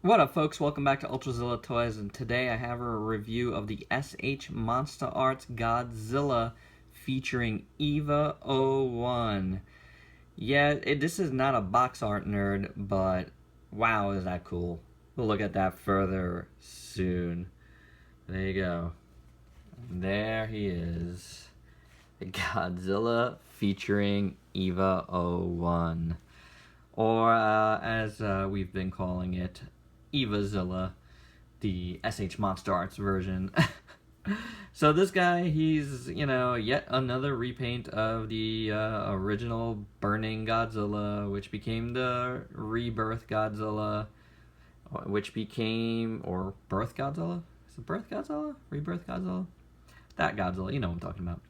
What up, folks? Welcome back to ULTRAZILLA Toys, and today I have a review of the SH Monsterarts Godzilla featuring EVA-01. Yeah, this is not a box art nerd, but wow, is that cool. We'll look at that further soon. There you go. There he is. Godzilla featuring EVA-01. Or, as we've been calling it, EVA-ZILLA, the SH Monsterarts version. So this guy, he's, yet another repaint of the original Burning Godzilla, which became the Rebirth Godzilla, which became, or Birth Godzilla? Is it Birth Godzilla? Rebirth Godzilla? That Godzilla, you know what I'm talking about.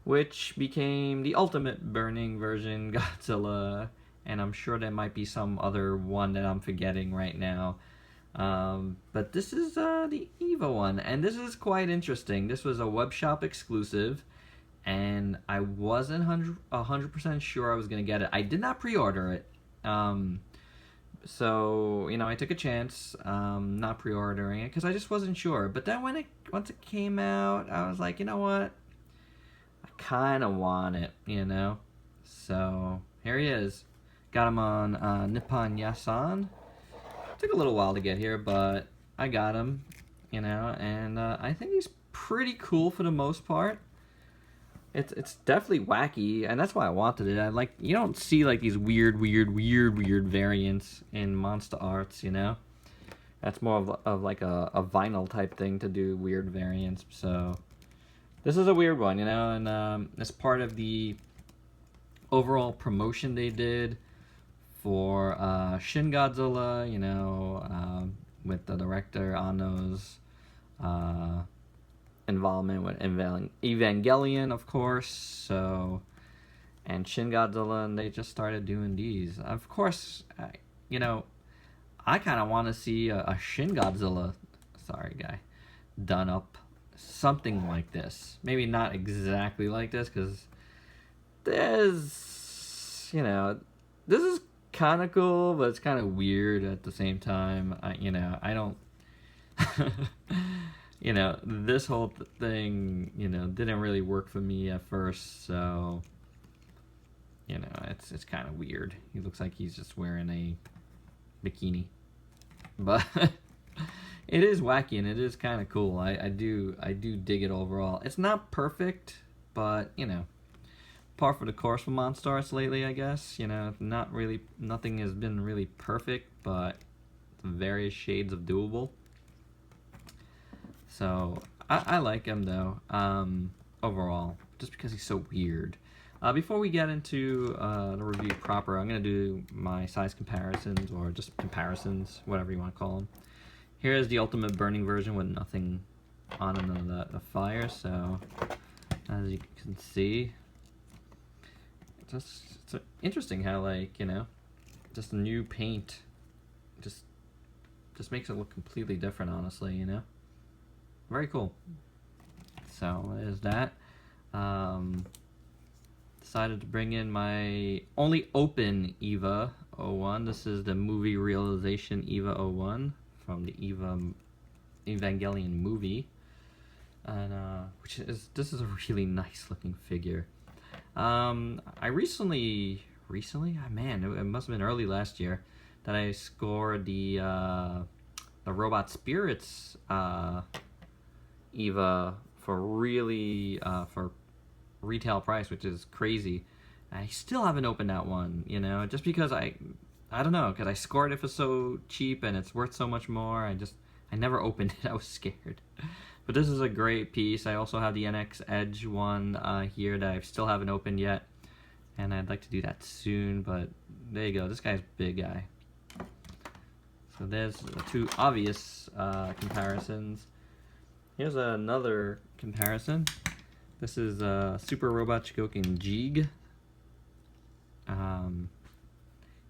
Which became the ultimate Burning version Godzilla, and I'm sure there might be some other one that I'm forgetting right now. But this is the EVA one, and this is quite interesting. This was a web shop exclusive, and I wasn't 100% sure I was going to get it. I did not pre-order it. So, I took a chance not pre-ordering it because I just wasn't sure. But then once it came out, I was like, you know what? I kind of want it, So, here he is. Got him on Nippon Yasan. Took a little while to get here, but I got him, and I think he's pretty cool for the most part. It's definitely wacky, and that's why I wanted it. You don't see like these weird variants in Monsterarts, That's more of like a vinyl type thing to do weird variants. So this is a weird one, and as part of the overall promotion they did for Shin Godzilla, with the director Anno's involvement with Evangelion, of course. So, and Shin Godzilla, and they just started doing these. Of course, I kind of want to see a Shin Godzilla, done up something like this. Maybe not exactly like this, because there's, this is kind of cool, but it's kind of weird at the same time. I don't, this whole thing, didn't really work for me at first, so, it's kind of weird. He looks like he's just wearing a bikini, but it is wacky and it is kind of cool. I do dig it overall. It's not perfect, but, par for the course for Monsterarts lately, I guess. Nothing has been really perfect, but various shades of doable. So I like him though, overall, just because he's so weird. Before we get into the review proper, I'm gonna do my size comparisons, or just comparisons, whatever you want to call them. Here is the ultimate Burning version with nothing on the fire. So as you can see, it's interesting how, just new paint just makes it look completely different, honestly, Very cool. So there's that. Decided to bring in my only open EVA-01. This is the movie realization EVA-01 from the Evangelion movie. And this is a really nice looking figure. I recently, man, it must have been early last year, that I scored the Robot Spirits EVA for for retail price, which is crazy. I still haven't opened that one, just because I don't know, because I scored it for so cheap and it's worth so much more. I never opened it. I was scared. But this is a great piece. I also have the NX Edge one here that I still haven't opened yet, and I'd like to do that soon, but there you go. This guy's a big guy. So there's the two obvious comparisons. Here's another comparison. This is Super Robot Shikoken Jeeg.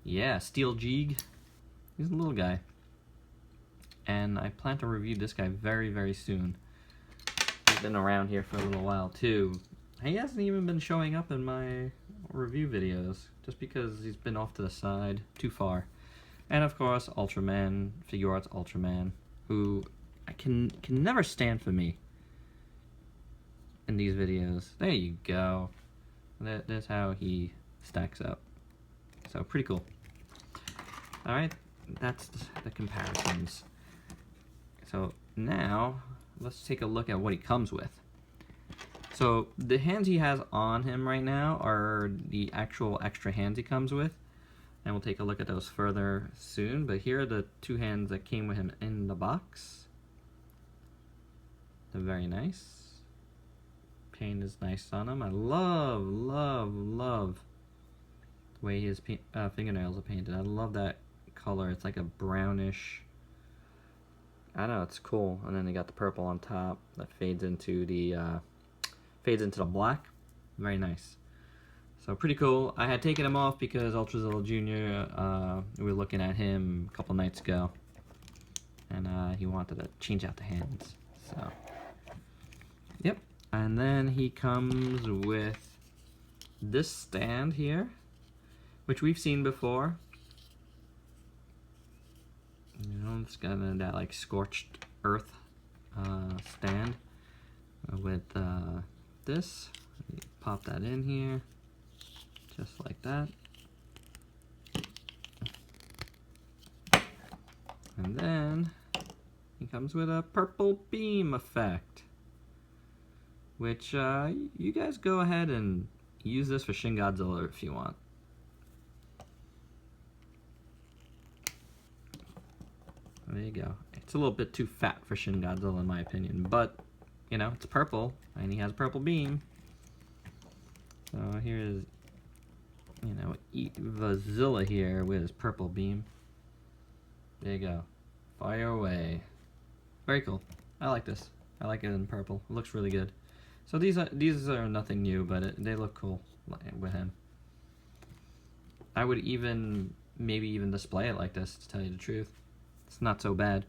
Yeah, Steel Jeeg. He's a little guy. And I plan to review this guy very, very soon. He's been around here for a little while too. He hasn't even been showing up in my review videos, just because he's been off to the side, too far. And of course, Ultraman, Figuarts Ultraman, who I can never stand for me in these videos. There you go. That's how he stacks up. So pretty cool. Alright, that's the comparisons. So now, let's take a look at what he comes with. So the hands he has on him right now are the actual extra hands he comes with. And we'll take a look at those further soon. But here are the two hands that came with him in the box. They're very nice. Paint is nice on him. I love, love, love the way his fingernails are painted. I love that color. It's like a brownish. I don't know, it's cool. And then they got the purple on top that fades into the black. Very nice. So pretty cool. I had taken him off because ULTRAZILLA Jr., we were looking at him a couple nights ago, and he wanted to change out the hands. So, yep. And then he comes with this stand here, which we've seen before. You know, it's got that like scorched earth stand with this. You pop that in here, just like that. And then he comes with a purple beam effect, which you guys go ahead and use this for Shin Godzilla if you want. There you go. It's a little bit too fat for Shin Godzilla in my opinion, but you know, it's purple and he has a purple beam. So here's, you know, EVA-ZILLA here with his purple beam. There you go. Fire away. Very cool. I like this. I like it in purple. It looks really good. So these are nothing new, but they look cool with him. I would maybe even display it like this, to tell you the truth. It's not so bad.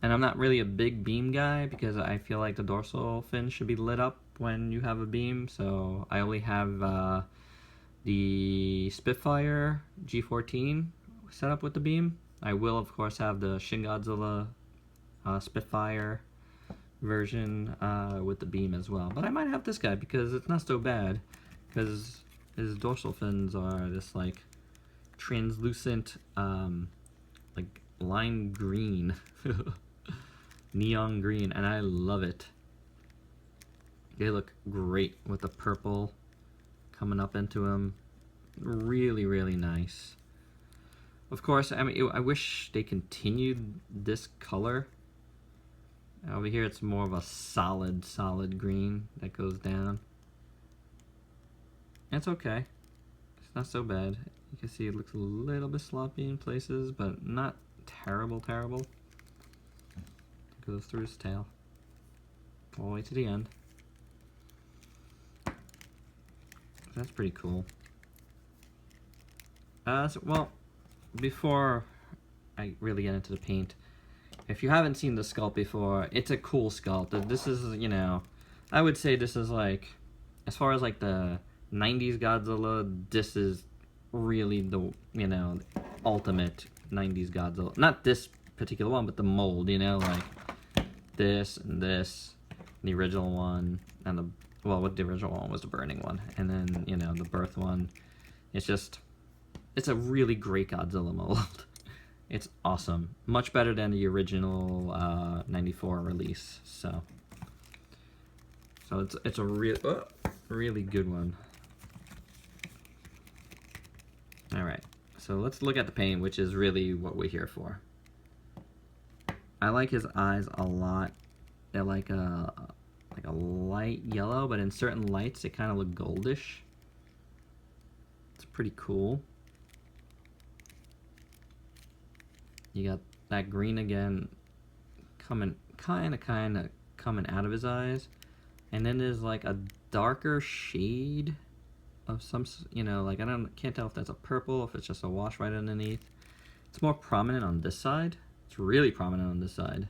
And I'm not really a big beam guy because I feel like the dorsal fin should be lit up when you have a beam. So I only have the Spitfire G14 set up with the beam. I will of course have the Shin Godzilla Spitfire version with the beam as well. But I might have this guy because it's not so bad, because his dorsal fins are this like translucent like lime green. Neon green, and I love it. They look great with the purple coming up into them. Really, really nice. Of course, I mean, I wish they continued this color. Over here, it's more of a solid green that goes down. It's okay. It's not so bad. You can see it looks a little bit sloppy in places, but not terrible. Goes through his tail all the way to the end. That's pretty cool. Well, before I really get into the paint, if you haven't seen the sculpt before, it's a cool sculpt. This is, you know, I would say this is like, as far as like the 90s Godzilla, this is really the, you know, ultimate 90s Godzilla. Not this particular one, but the mold, you know, like this and this, the original one, and the, well, what the original one was the burning one, and then, you know, the birth one. It's just, it's a really great Godzilla mold. It's awesome. Much better than the original 94 release, so it's a really good one. Alright, so let's look at the paint, which is really what we're here for. I like his eyes a lot. They're like a light yellow, but in certain lights they kind of look goldish. It's pretty cool. You got that green again coming kind of coming out of his eyes, and then there's like a darker shade of some, you know, like can't tell if that's a purple, if it's just a wash right underneath. It's more prominent on this side. It's really prominent on this side,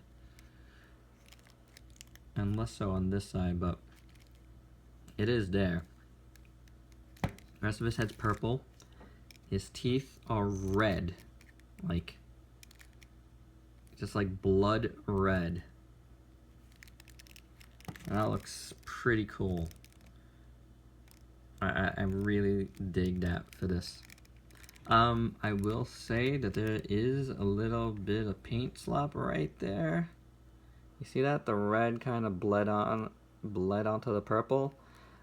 and less so on this side, but it is there. The rest of his head's purple. His teeth are red. like, just like blood red. And that looks pretty cool. I really dig that for this. I will say that there is a little bit of paint slop right there. You see that? The red kind of bled onto the purple.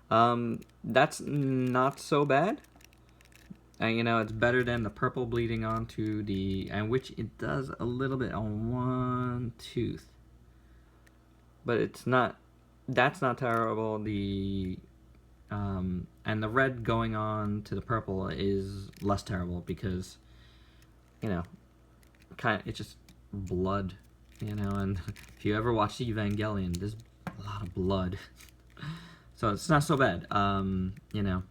That's not so bad. And you know, it's better than the purple bleeding onto the, and which it does a little bit on one tooth. But it's not, that's not terrible. The and the red going on to the purple is less terrible because, you know, it's just blood, you know, and if you ever watch Evangelion, there's a lot of blood. So it's not so bad. You know,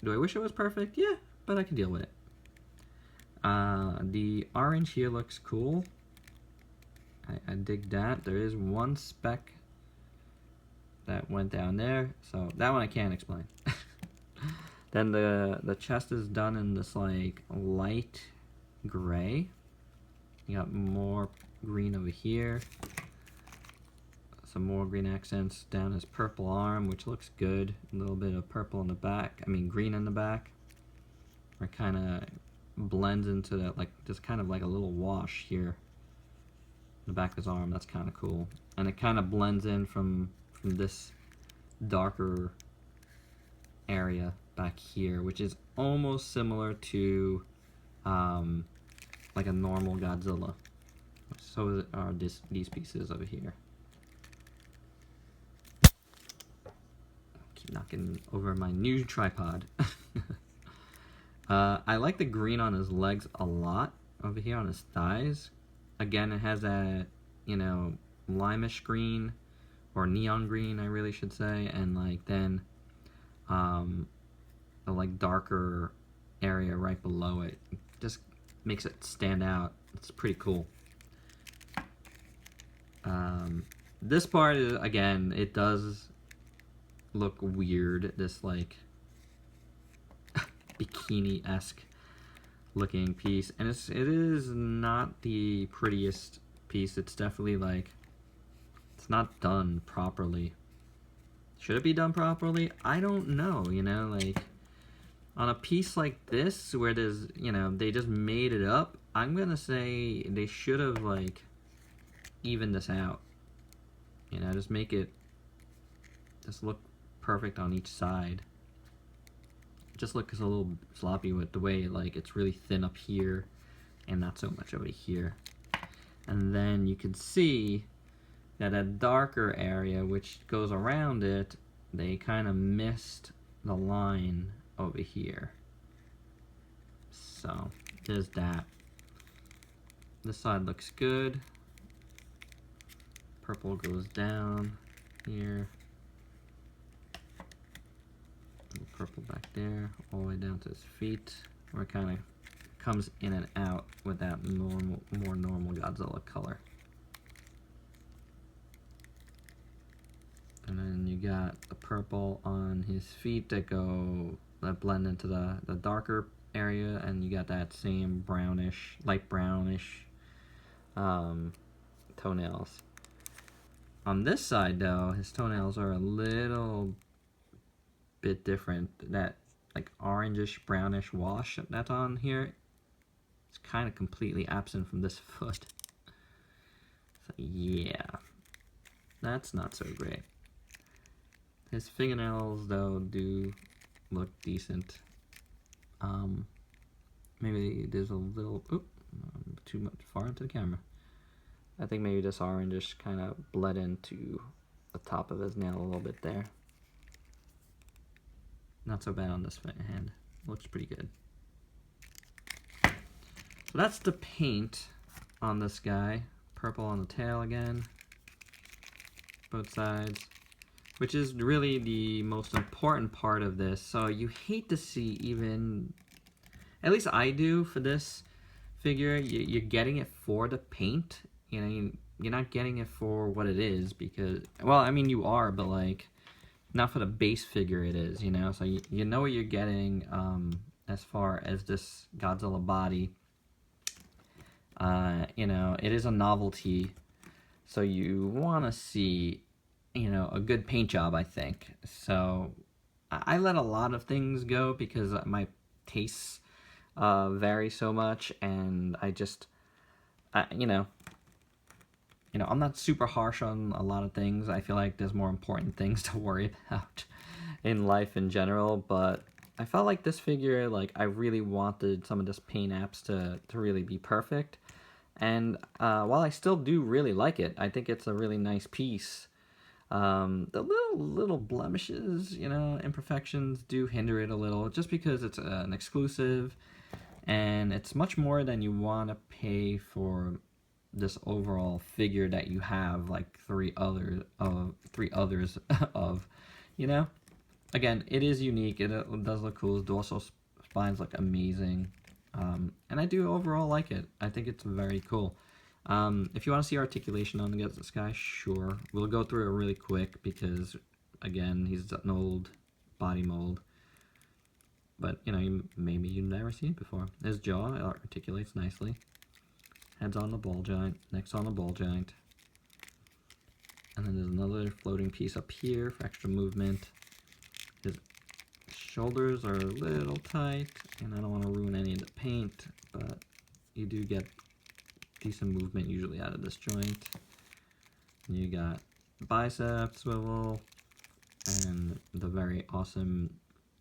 do I wish it was perfect? Yeah, but I can deal with it. The orange here looks cool. I dig that. There is one speck that went down there, so that one I can't explain. Then the chest is done in this like light gray. You got more green over here. Some more green accents down his purple arm, which looks good. A little bit of purple in the back, I mean green in the back. Where it kind of blends into that, like just kind of like a little wash here. The back of his arm, that's kind of cool. And it kind of blends in from this darker area back here, which is almost similar to like a normal Godzilla. So are these pieces over here. Keep knocking over my new tripod. I like the green on his legs a lot over here on his thighs. Again, it has that, you know, limeish green, or neon green, I really should say, and like then the like darker area right below it just makes it stand out. It's pretty cool. This part is, again, it does look weird. This like bikini-esque looking piece, and it is not the prettiest piece. It's definitely like, it's not done properly. Should it be done properly? I don't know, you know, like on a piece like this where there's, you know, they just made it up, I'm gonna say they should have like evened this out, you know, just make it just look perfect on each side. Just looks a little sloppy with the way like it's really thin up here and not so much over here. And then you can see that a darker area which goes around it, they kind of missed the line over here. So there's that. This side looks good. Purple goes down here. Purple back there, all the way down to his feet, where it kind of comes in and out with that more normal Godzilla color. And then you got the purple on his feet that blend into the darker area, and you got that same brownish, light brownish toenails. On this side though, his toenails are a little bit different. That like orangish brownish wash that's on here, it's kind of completely absent from this foot. So yeah, that's not so great. His fingernails though do look decent. Maybe there's a little too much far into the camera. I think maybe this orangish kind of bled into the top of his nail a little bit there. Not so bad on this hand. Looks pretty good. So that's the paint on this guy. Purple on the tail again. Both sides. Which is really the most important part of this. So you hate to see even, at least I do for this figure, you're getting it for the paint. You know, you're not getting it for what it is because, well, I mean you are, but like, not for the base figure it is, you know? So you know what you're getting as far as this Godzilla body. You know, it is a novelty, so you want to see, you know, a good paint job, I think. So I let a lot of things go because my tastes vary so much, and I just, you know, I'm not super harsh on a lot of things. I feel like there's more important things to worry about in life in general, but I felt like this figure, like, I really wanted some of this paint apps to really be perfect. And while I still do really like it, I think it's a really nice piece. The little blemishes, you know, imperfections do hinder it a little, just because it's an exclusive, and it's much more than you want to pay for this overall figure that you have like three others of, you know. Again, it is unique. It does look cool. The dorsal spines look amazing, and I do overall like it. I think it's very cool. If you want to see articulation on this guy, sure. We'll go through it really quick because, again, he's an old body mold. But, you know, maybe you've never seen it before. His jaw articulates nicely. Head's on the ball joint, neck's on the ball joint. And then there's another floating piece up here for extra movement. His shoulders are a little tight, and I don't want to ruin any of the paint, but you do get decent movement usually out of this joint. And you got bicep swivel, and the very awesome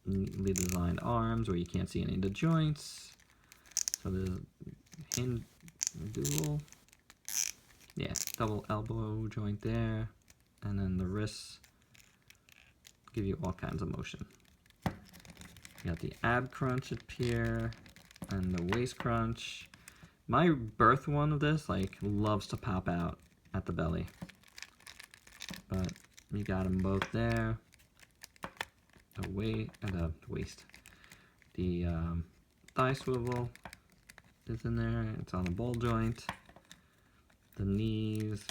neatly designed arms where you can't see any of the joints. So there's double elbow joint there, and then the wrists give you all kinds of motion. You got the ab crunch up here, and the waist crunch. My birth one of this, like, loves to pop out at the belly, but you got them both there. The waist, the thigh swivel is in there. It's on the ball joint. The knees,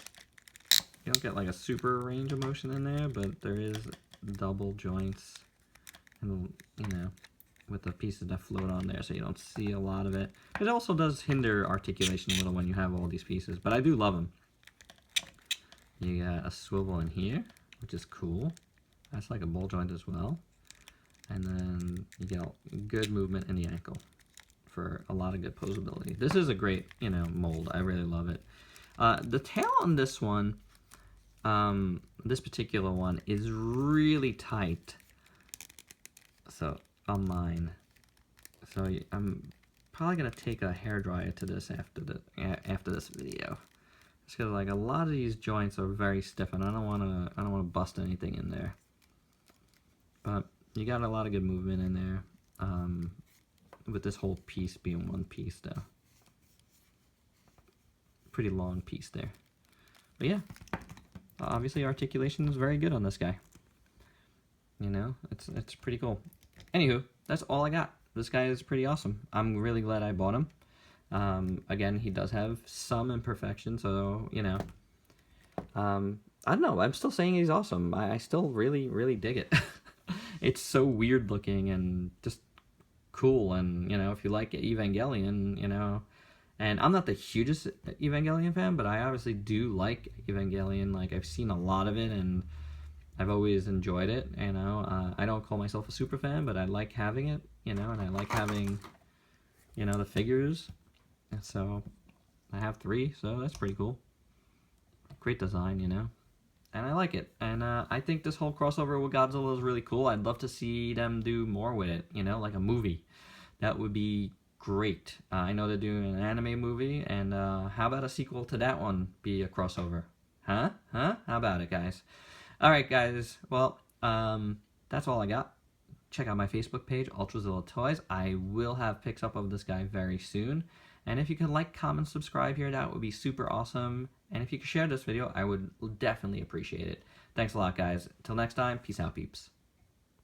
you don't get like a super range of motion in there, but there is double joints, and, you know, with the pieces that float on there, so you don't see a lot of it. It also does hinder articulation a little when you have all these pieces, but I do love them. You got a swivel in here, which is cool. That's like a ball joint as well. And then you get good movement in the ankle for a lot of good posability. This is a great, you know, mold. I really love it. The tail on this one, this particular one, is really tight. So on mine, so I'm probably gonna take a hairdryer to this after this video, just because like a lot of these joints are very stiff, and I don't wanna bust anything in there. But you got a lot of good movement in there, with this whole piece being one piece though. Pretty long piece there. But yeah, obviously articulation is very good on this guy. You know, it's pretty cool. Anywho, that's all I got. This guy is pretty awesome. I'm really glad I bought him. Again, he does have some imperfections, so, you know, I don't know. I'm still saying he's awesome. I still really dig it. It's so weird looking and just cool. And, you know, if you like Evangelion, you know, and I'm not the hugest Evangelion fan, but I obviously do like Evangelion. Like, I've seen a lot of it, and I've always enjoyed it, you know. I don't call myself a super fan, but I like having it, you know, and I like having, you know, the figures. And so I have 3, so that's pretty cool. Great design, you know, and I like it. And I think this whole crossover with Godzilla is really cool. I'd love to see them do more with it, you know, like a movie. That would be great. I know they're doing an anime movie, and how about a sequel to that one be a crossover? Huh? How about it, guys? Alright, guys, well, that's all I got. Check out my Facebook page, ULTRAZILLA Toys. I will have pics up of this guy very soon. And if you can like, comment, subscribe here, that would be super awesome. And if you could share this video, I would definitely appreciate it. Thanks a lot, guys. Till next time, peace out, peeps.